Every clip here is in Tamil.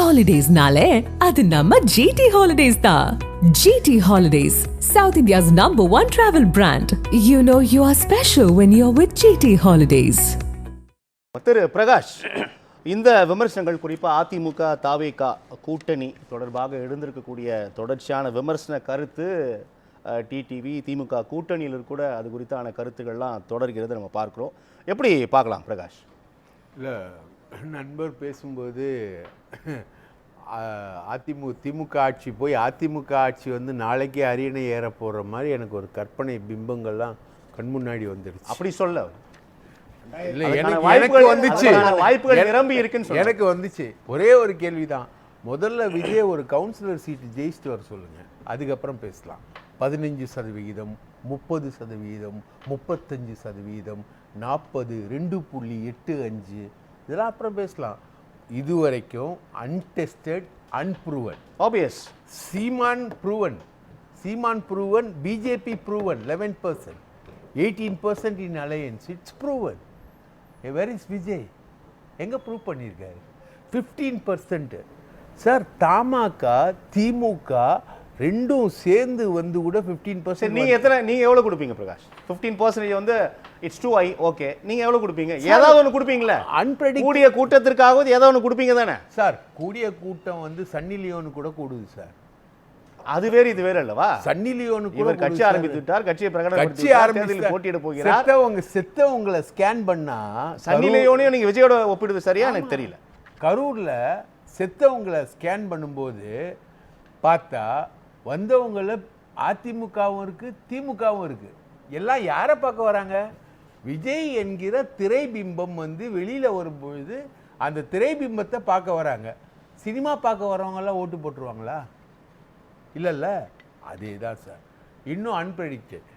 Holidays-nale, adu namma GT Holidays da. GT Holidays, South India's #1 travel brand. You know you are special when you're with GT Holidays. திரு பிரகாஷ், இந்த விமர்சனங்கள் குறிப்பாக அதிமுக தாவேகா கூட்டணி தொடர்பாக எழுந்திருக்கக்கூடிய தொடர்ச்சியான விமர்சன கருத்து டிடிவி திமுக கூட்டணியில் கூட அது குறித்தான கருத்துக்கள்லாம் தொடர்கிறது நம்ம பார்க்குறோம். எப்படி பார்க்கலாம் பிரகாஷ்? இல்லை, நண்பர் பேசும்போது திமுக ஆட்சி போய் அதிமுக ஆட்சி வந்து நாளைக்கே அரியணை ஏற போகிற மாதிரி எனக்கு ஒரு கற்பனை பிம்பங்கள்லாம் கண் முன்னாடி வந்துடுச்சு. அப்படி சொல்ல இல்லை, எனக்கு வந்துச்சு, வாய்ப்புகள் நிரம்பி இருக்குன்னு எனக்கு வந்துச்சு. ஒரே ஒரு கேள்விதான், முதல்ல விஜய் ஒரு கவுன்சிலர் சீட்டு ஜெயிச்சுட்டு வர சொல்லுங்க, அதுக்கப்புறம் பேசலாம். 15%, 30%, 35%, 40, 2.85 இதெல்லாம் அப்புறம் பேசலாம். இதுவரைக்கும் untested, unproven. Obvious. Seeman proven, BJP proven 11%, 18% in alliance, it's proven. Where is Vijay? எங்கே ப்ரூவ் பண்ணியிருக்காரு? 15%. சார், தமாக திமுக ரெண்டும் சேர்ந்து வந்து கூட 15%. நீங்க எவ்வளோ கொடுப்பீங்க பிரகாஷ்? 15% வந்து இட்ஸ் டூ ஹை. ஓகே, நீங்க எவ்வளோ கொடுப்பீங்க? ஏதாவது ஒன்று கொடுப்பீங்களா? கூடிய கூட்டத்திற்காவது ஏதாவது ஒன்று கொடுப்பீங்க தானே சார்? கூடிய கூட்டம் வந்து சன்னி லியோனு கூட கூடுது சார். அது வேறு இது வேறு அல்லவா? சன்னி லியோனு கூட கட்சி ஆரம்பித்து விட்டார், கட்சியை போட்டியிட போகிறார். செத்தவங்களை ஸ்கேன் பண்ணா சன்னி லியோனையும் நீங்க விஜயோட ஒப்பிடுது சரியா? எனக்கு தெரியல. கரூர்ல செத்தவங்களை ஸ்கேன் பண்ணும்போது பார்த்தா வந்தவங்கள அதிமுகவும் இருக்கு, திமுகவும் இருக்கு. எல்லாம் யாரை பார்க்க வராங்க? விஜய் என்கிற திரைபிம்பம் வந்து வெளியில வரும்பொழுது அந்த திரைபிம்பத்தை பார்க்க வராங்க. சினிமா பார்க்க வரவங்கெல்லாம் ஓட்டு போட்டுருவாங்களா? இல்லைல்ல. அதே தான் சார். இன்னும் அன்பிரடிக்டட்,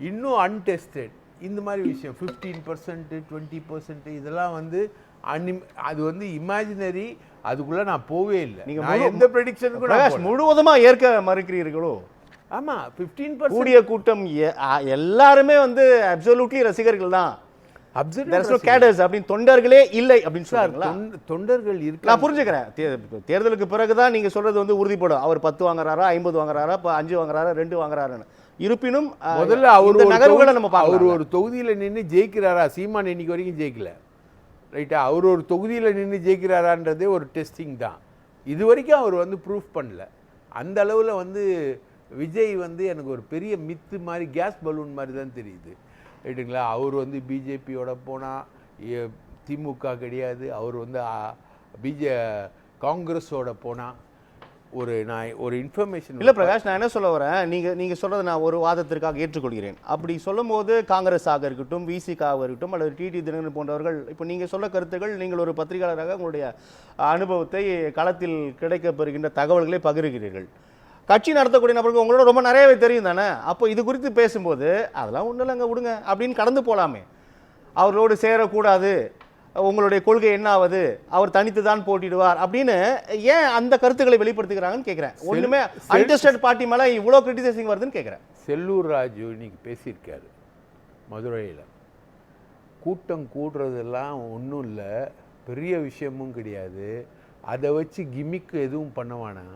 இன்னும் அன்டெஸ்டட், இந்த மாதிரி விஷயம் 15%, 20% இதெல்லாம் வந்து அது வந்து இமேஜினரி. அதுக்குள்ள நான் போவே இல்லை. நீங்க எந்த ப்ரெடிக்ஷனுக்கும் முழுவதுமா ஏற்க மறுக்கிறீர்களோ? ஆமா, 15% கூடிய கூட்டம் எல்லாருமே வந்து அப்சல்யூட்லி ரசிகர்கள் தான். தொண்டர்களே இல்லை அப்படின்னு சொல்றாங்களா? தொண்டர்கள் இருக்கு, நான் புரிஞ்சுக்கிறேன். தேர்தலுக்கு பிறகுதான் நீங்க சொல்றது வந்து உறுதிப்படும். அவர் 10 வாங்குறாரா, 50 வாங்குறாரா, 5 வாங்குறாரா, 2 வாங்குறாருன்னு. இருப்பினும் முதல்ல அவர் நகர்வுகளை நம்ம அவர் ஒரு தொகுதியில நின்று ஜெயிக்கிறாரா? சீமான் இன்னைக்கு வரைக்கும் ஜெயிக்கல, ரைட்டா? அவர் ஒரு தொகுதியில் நின்று ஜெயிக்கிறாரான்றதே ஒரு டெஸ்டிங் தான். இது வரைக்கும் அவர் வந்து ப்ரூஃப் பண்ணல. அந்த அளவில் வந்து விஜய் வந்து எனக்கு ஒரு பெரிய மித்து மாதிரி, கேஸ் பலூன் மாதிரி தான் தெரியுது, ரைட்டுங்களா? அவர் வந்து பிஜேபியோட போனால் திமுக கிடையாது, அவர் வந்து காங்கிரஸோட போனால் நான் ஒரு இன்ஃபர்மேஷன் இல்லை பிரகாஷ், நான் என்ன சொல்ல வரேன், நீங்கள் சொல்கிறத நான் ஒரு வாதத்திற்காக ஏற்றுக்கொள்கிறேன். அப்படி சொல்லும் போது காங்கிரஸாக இருக்கட்டும், விசிகாக இருக்கட்டும், அல்லது டிடி தினகரன் போன்றவர்கள், இப்போ நீங்கள் சொல்ல கருத்துக்கள், நீங்கள் ஒரு பத்திரிகையாளராக உங்களுடைய அனுபவத்தை களத்தில் கிடைக்கப்பெறுகின்ற தகவல்களை பகிர்கிறீர்கள். கட்சி நடத்தக்கூடிய நபருக்கு உங்களோட ரொம்ப நிறையவே தெரியும் தானே? அப்போ இது குறித்து பேசும்போது அதெல்லாம் ஒன்றும் இல்லைங்க விடுங்க அப்படின்னு கடந்து போகலாமே. அவர்களோடு சேரக்கூடாது, உங்களுடைய கொள்கை என்ன ஆகுது, அவர் தனித்து தான் போட்டிடுவார் அப்படின்னு ஏன் அந்த கருத்துக்களை வெளிப்படுத்துகிறாங்கன்னு கேட்குறேன். ஒன்றுமே அன்டெஸ்டட் பார்ட்டி மேலே இவ்வளோ கிரிட்டிசைசிங் வருதுன்னு கேட்குறேன். செல்லூர் ராஜு இன்னைக்கு பேசியிருக்காரு மதுரையில். கூட்டம் கூடுறதெல்லாம் ஒன்றும் இல்லை, பெரிய விஷயமும் கிடையாது, அதை வச்சு கிமிக்கு எதுவும் பண்ணுவானா?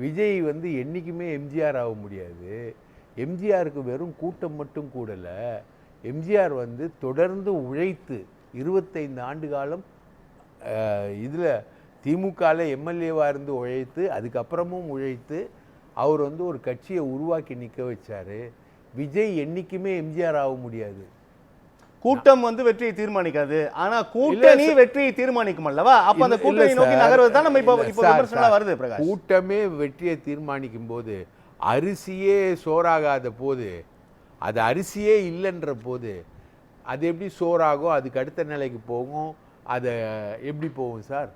விஜய் வந்து என்றைக்குமே எம்ஜிஆர் ஆக முடியாது. எம்ஜிஆருக்கு வெறும் கூட்டம் மட்டும் கூடலை, எம்ஜிஆர் வந்து தொடர்ந்து உழைத்து 25 ஆண்டு காலம் இதில் திமுகவில் எம்எல்ஏவாக இருந்து உழைத்து, அதுக்கப்புறமும் உழைத்து அவர் வந்து ஒரு கட்சியை உருவாக்கி நிற்க வச்சார். விஜய் என்றைக்குமே எம்ஜிஆர் ஆக முடியாது. கூட்டம் வந்து வெற்றியை தீர்மானிக்காது, ஆனா கூட்டணி வெற்றியை தீர்மானிக்கும் அல்லவா? அப்ப அந்த கூட்டணி நோக்கி நகர்வது தான் நம்ம இப்போ விமர்சனம் வருது பிரகாஷ். கூட்டமே வெற்றியை தீர்மானிக்கும் போது, அரிசியே சோறாகாத போது, அது அரிசியே இல்லைன்ற போது அது எப்படி சோறாகும், அதுக்கு அடுத்த நிலைக்கு போகும், அதை எப்படி போகும் சார்?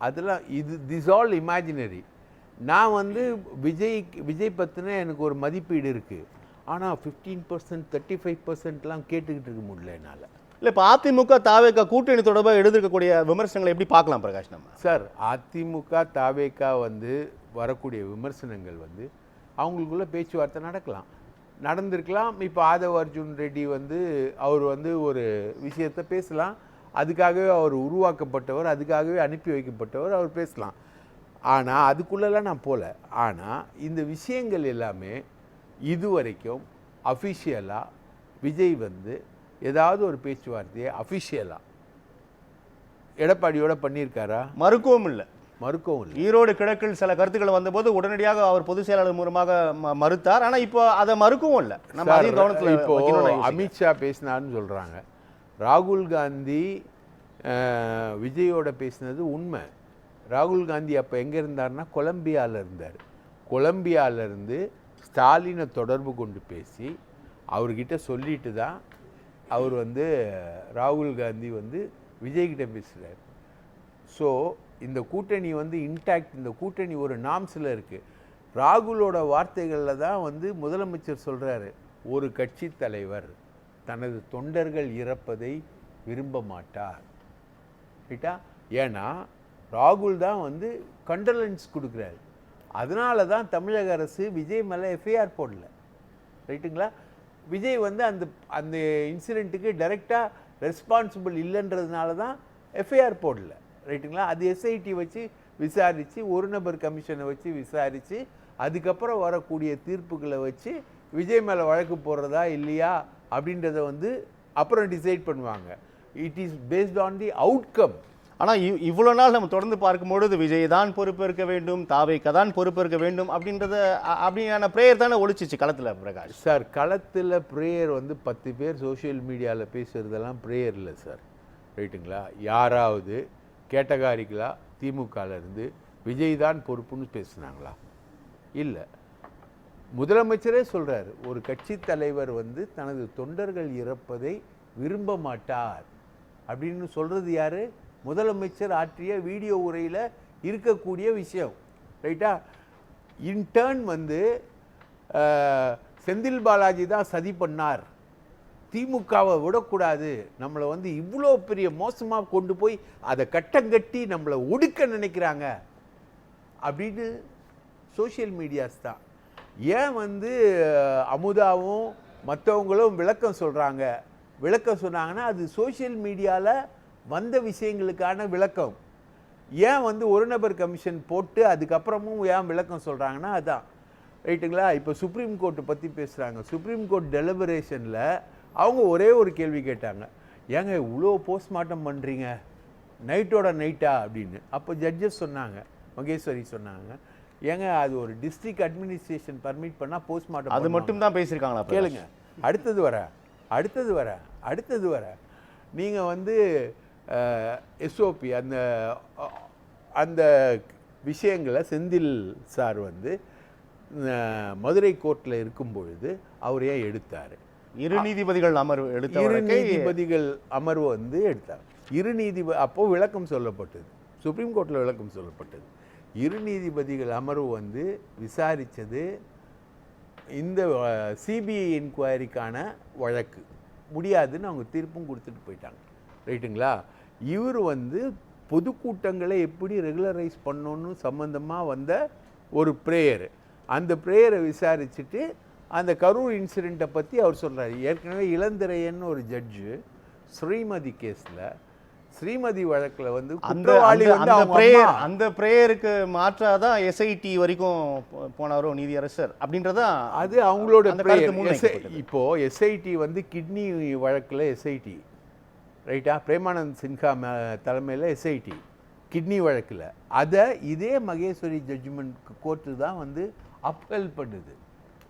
அதெல்லாம் திஸ் ஆல் இமேஜினரி. நான் வந்து விஜய் பற்றின எனக்கு ஒரு மதிப்பீடு இருக்குது. ஆனால் 15%, 35%லாம் கேட்டுக்கிட்டு இருக்க முடியல என்னால். இல்லை, இப்போ அதிமுக தாவேகா கூட்டணி தொடர்பாக எழுதிருக்கக்கூடிய விமர்சனங்களை எப்படி பார்க்கலாம் பிரகாஷ் நம்ம? சார், அதிமுக தாவேகா வந்து வரக்கூடிய விமர்சனங்கள் வந்து அவங்களுக்குள்ள பேச்சுவார்த்தை நடந்திருக்கலாம். இப்போ ஆதவ் அர்ஜுன் ரெட்டி வந்து அவர் வந்து ஒரு விஷயத்தை பேசலாம், அதுக்காகவே அவர் உருவாக்கப்பட்டவர், அதுக்காகவே அனுப்பி வைக்கப்பட்டவர், அவர் பேசலாம். ஆனால் அதுக்குள்ளெல்லாம் நான் போகல. ஆனால் இந்த விஷயங்கள் எல்லாமே இதுவரைக்கும் அஃபிஷியலாக விஜய் வந்து ஏதாவது ஒரு பேச்சுவார்த்தையை அஃபிஷியலாக எடப்பாடியோட பண்ணியிருக்காரா? மறுக்கவும் இல்லை. ஈரோடு கிழக்கில் சில கருத்துக்கள் வந்தபோது உடனடியாக அவர் பொதுச் செயலாளர் மூலமாக மறுத்தார். ஆனால் இப்போ அதை மறுக்கவும் இல்லை. நம்ம அதையும் கவனத்தில் இப்போ அமித்ஷா பேசினார்னு சொல்கிறாங்க. ராகுல் காந்தி விஜயோட பேசினது உண்மை. ராகுல் காந்தி அப்போ எங்கே இருந்தார்னா கொலம்பியாவில் இருந்தார். கொலம்பியாவிலேருந்து ஸ்டாலினை தொடர்பு கொண்டு பேசி அவர்கிட்ட சொல்லிட்டு தான் அவர் வந்து ராகுல் காந்தி வந்து விஜய்கிட்ட பேசுகிறார். ஸோ இந்த கூட்டணி வந்து இன்டாக்ட், இந்த கூட்டணி ஒரு நாம்ஸில் இருக்குது. ராகுலோட வார்த்தைகளில் தான் வந்து முதலமைச்சர் சொல்கிறாரு, ஒரு கட்சி தலைவர் தனது தொண்டர்கள் இறப்பதை விரும்ப மாட்டார். ரைட்டா? ஏன்னா ராகுல் தான் வந்து கண்டலன்ஸ் கொடுக்குறாரு. அதனால தான் தமிழக அரசு விஜய் மேலே எஃப்ஐஆர் போடல. ரைட்டுங்களா? விஜய் வந்து அந்த அந்த இன்சிடெண்ட்டுக்கு டைரெக்டாக ரெஸ்பான்சிபிள் இல்லைன்றதுனால தான் எஃப்ஐஆர் போடல. ரைட்டுங்களா? அது எஸ்ஐடி வச்சு விசாரித்து, ஒரு நபர் கமிஷனை வச்சு விசாரித்து, அதுக்கப்புறம் வரக்கூடிய தீர்ப்புகளை வச்சு விஜய் மேலே வழக்கு போடுறதா இல்லையா அப்படின்றத வந்து அப்புறம் டிசைட் பண்ணுவாங்க. It is based on the outcome. ஆனால் இவ்வளோ நாள் நம்ம தொடர்ந்து பார்க்கும்பொழுது விஜய் தான் பொறுப்பேற்க வேண்டும், தாவேக்கா தான் பொறுப்பேற்க வேண்டும் அப்படின்றத அப்படியான ப்ரேயர் தானே ஒழிச்சிச்சு களத்தில் பிரகாஷ் சார். களத்தில் ப்ரேயர் வந்து 10 பேர் சோஷியல் மீடியாவில் பேசுகிறதெல்லாம் ப்ரேயர் இல்லை சார். ரைட்டுங்களா? யாராவது கேட்டகாரிக்கலாக திமுகலேருந்து விஜய் தான் பொறுப்புன்னு பேசுனாங்களா? இல்லை. முதலமைச்சரே சொல்கிறார், ஒரு கட்சி தலைவர் வந்து தனது தொண்டர்கள் இறப்பதை விரும்ப மாட்டார் அப்படின்னு சொல்கிறது யார்? முதலமைச்சர் ஆற்றிய வீடியோ உரையில் இருக்கக்கூடிய விஷயம். ரைட்டா? இன்டர்ன் வந்து செந்தில் பாலாஜி தான் சதி பண்ணார், திமுகவை விடக்கூடாது, நம்மளை வந்து இவ்வளோ பெரிய மோசமாக கொண்டு போய் அதை கட்டங்கட்டி நம்மளை ஒடுக்க நினைக்கிறாங்க அப்படின்னு சோஷியல் மீடியாஸ் தான். ஏன் வந்து அமுதாவும் மற்றவங்களும் விளக்கம் சொல்கிறாங்க? விளக்கம் சொன்னாங்கன்னா அது சோஷியல் மீடியாவில் வந்த விஷயங்களுக்கான விளக்கம். ஏன் வந்து ஒரு நபர் கமிஷன் போட்டு அதுக்கப்புறமும் ஏன் விளக்கம் சொல்கிறாங்கன்னா அதான். ரைட்டுங்களா? இப்போ சுப்ரீம் கோர்ட்டை பற்றி பேசுகிறாங்க. சுப்ரீம் கோர்ட் டெலிபரேஷனில் அவங்க ஒரே ஒரு கேள்வி கேட்டாங்க, ஏங்க இவ்வளோ போஸ்ட்மார்ட்டம் பண்ணுறீங்க நைட்டோட நைட்டா அப்படின்னு. அப்போ ஜட்ஜஸ் சொன்னாங்க, மகேஸ்வரி சொன்னாங்க, ஏங்க அது ஒரு டிஸ்ட்ரிக்ட் அட்மினிஸ்ட்ரேஷன் பர்மிட் பண்ணால் போஸ்ட்மார்ட்டம் அது மட்டும் தான் பேசியிருக்காங்களா? கேளுங்க. அடுத்தது வர நீங்கள் வந்து எஸ்ஓபி அந்த அந்த விஷயங்களை செந்தில் சார் வந்து மதுரை கோர்ட்டில் இருக்கும் பொழுது அவர் ஏன் எடுத்தார்? இரு நீதிபதிகள் அமர்வு எடுத்த நீதிபதிகள் அமர்வு வந்து எடுத்தார். அப்போ விளக்கம் சொல்லப்பட்டது, சுப்ரீம் கோர்ட்டில் விளக்கம் சொல்லப்பட்டது. இரு நீதிபதிகள் அமர்வு வந்து விசாரித்தது இந்த சிபிஐ என்கொயரிக்கான வழக்கு முடியாதுன்னு அவங்க தீர்ப்பும் கொடுத்துட்டு போயிட்டாங்க. ரைட்டுங்களா? இவர் வந்து பொதுக்கூட்டங்களை எப்படி ரெகுலரைஸ் பண்ணணுன்னு சம்மந்தமாக வந்த ஒரு ப்ரேயரு, அந்த ப்ரேயரை விசாரிச்சுட்டு அந்த கரூர் இன்சிடெண்ட்டை பற்றி அவர் சொல்கிறார். ஏற்கனவே இளந்திரையன்னு ஒரு ஜட்ஜு ஸ்ரீமதி கேஸில், ஸ்ரீமதி வழக்கில் வந்து குற்றவாளி வந்து அந்த ப்ரேயருக்கு மாற்றாக தான் எஸ்ஐடி வரைக்கும் போனவரோ நீதியரசர் அப்படின்றதான் அது அவங்களோட. இப்போது எஸ்ஐடி வந்து கிட்னி வழக்கில் எஸ்ஐடி, ரைட்டா? பிரேமானந்த் சின்ஹா தலைமையில் எஸ்ஐடி கிட்னி வழக்கில், அதை இதே மகேஸ்வரி ஜட்ஜ்மெண்ட் கோர்ட்டு தான் வந்து அப்ஹெல் பண்ணுது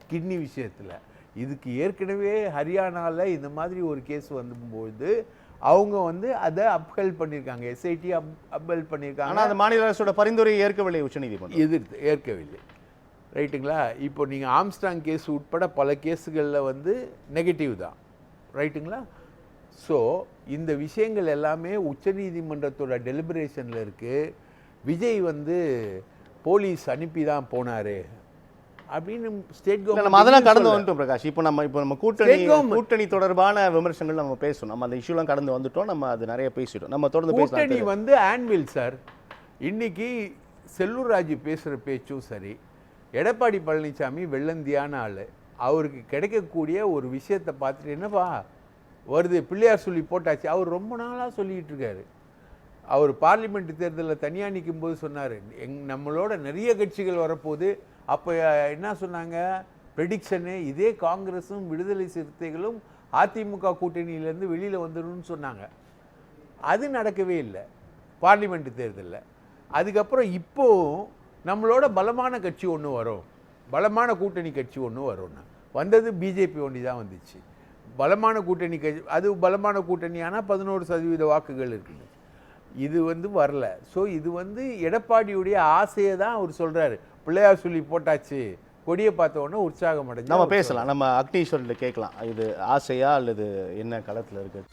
கிட்னி விஷயத்தில். இதுக்கு ஏற்கனவே ஹரியானாவில் இந்த மாதிரி ஒரு கேஸ் வந்தபோது அவங்க வந்து அதை அப்ஹெல் பண்ணியிருக்காங்க, எஸ்ஐடி அப்ஹெல் பண்ணியிருக்காங்க. ஆனால் அந்த மாநில அரசோட பரிந்துரையை ஏற்கவில்லை உச்சநீதிமன்றம், ஏற்கவில்லை. ரைட்டுங்களா? இப்போ நீங்கள் ஆம்ஸ்டாங் கேஸ் உட்பட பல கேஸுகளில் வந்து நெகட்டிவ் தான். ரைட்டுங்களா? ஸோ இந்த விஷயங்கள் எல்லாமே உச்சநீதிமன்றத்தோட டெலிபரேஷனில் இருக்குது. விஜய் வந்து போலீஸ் அனுப்பி தான் போனார் அப்படின்னு ஸ்டேட் கவர்மெண்ட் அதெல்லாம் கடந்து வந்துட்டோம் பிரகாஷ். இப்போ நம்ம கூட்டணி தொடர்பான விமர்சனங்கள் நம்ம பேசணும். நம்ம அந்த இஷ்யூலாம் கடந்து வந்துட்டோம், நம்ம அது நிறைய பேசிட்டோம். நம்ம தொடர்ந்து கூட்டணி வந்து ஆன்வில் சார். இன்னைக்கு செல்லூர் ராஜு பேசுகிற பேச்சும் சரி, எடப்பாடி பழனிசாமி வெள்ளந்தியான ஆள், அவருக்கு கிடைக்கக்கூடிய ஒரு விஷயத்தை பார்த்துட்டு என்னப்பா வருது பிள்ளையார் சொல்லி போட்டாச்சு, அவர் ரொம்ப நாளாக சொல்லிக்கிட்டு இருக்காரு. அவர் பார்லிமெண்ட் தேர்தலில் தனியாக நிற்கும்போது சொன்னார், நம்மளோட நிறைய கட்சிகள் வரப்போகுது. அப்போ என்ன சொன்னாங்க, ப்ரெடிக்ஷனு இதே காங்கிரஸும் விடுதலை சிறுத்தைகளும் அதிமுக கூட்டணியிலேருந்து வெளியில் வந்துடும்னு சொன்னாங்க. அது நடக்கவே இல்லை பார்லிமெண்ட் தேர்தலில். அதுக்கப்புறம் இப்போது நம்மளோட பலமான கட்சி ஒன்று வரும், பலமான கூட்டணி கட்சி ஒன்று வரும்னா வந்தது பிஜேபி ஒண்டி தான் வந்துச்சு. பலமான கூட்டணி கட்சி, அது பலமான கூட்டணியானால் 11% வாக்குகள் இருக்குது. இது வரல. ஸோ இது எடப்பாடியுடைய ஆசையை தான் அவர் சொல்கிறாரு. பிள்ளையார் சொல்லி போட்டாச்சு, கொடியை பார்த்த உடனே உற்சாகம் அடைஞ்சு நம்ம பேசலாம். நம்ம அக்னீஸ்வரில் கேட்கலாம், இது ஆசையா அல்லது என்ன களத்தில் இருக்குது?